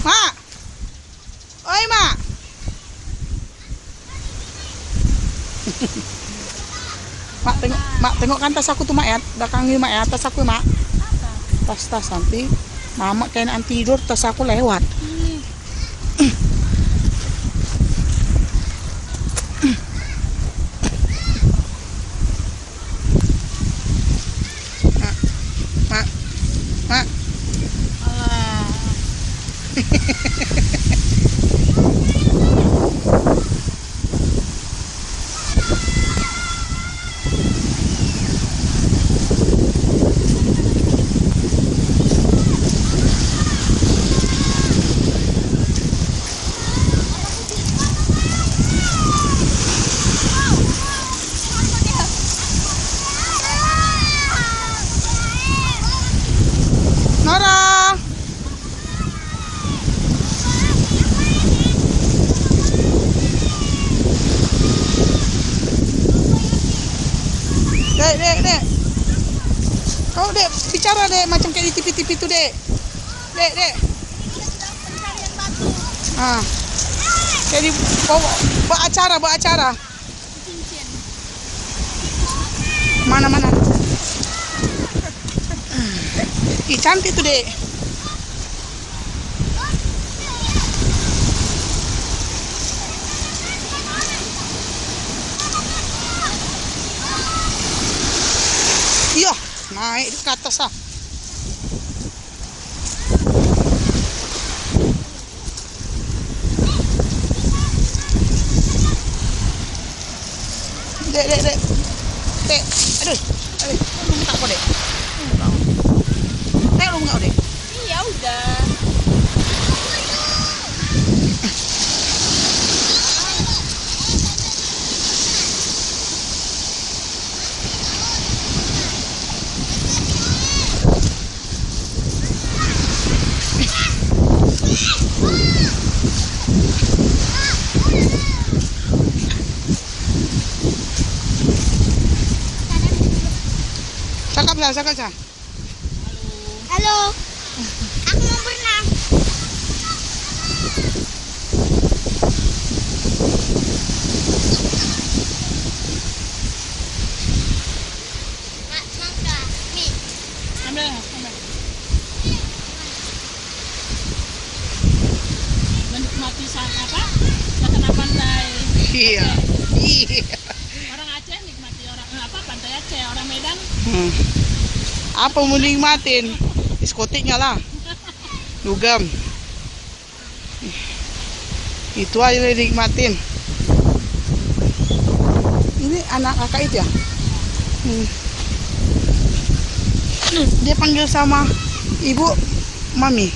Mak. Oi, Mak. Mak tengok kan tas aku tuh, Mak ya. Belakangnya, Mak ya, tas aku, Mak. Tas nanti Mama kayaknya tidur, tas aku lewat. Mak. Alah. Nora. Dek. Oh, Dek, bicara, Dek, macam kayak di TV-TV itu, Dek. Dek. Ah. Kayak di buat acara. Mana? Ih, cantik tuh, Dek. Iya, naik ke atas ah. Dek. Aduh. Lu minta apa, Dek? Dek, lu enggak, Dek? Iya udah. Cakap sah. Halo. Aku mau berenang. Mak, semangka. Nih. Ambil. Menikmati suasana pantai. Iya. Orang Aceh nikmati pantai Aceh, orang Medan. Apa mau nikmatin? Diskotiknya lah. Dugem. Itu aja yang nikmatin. Ini anak kakak itu ya? Dia panggil sama ibu, mami.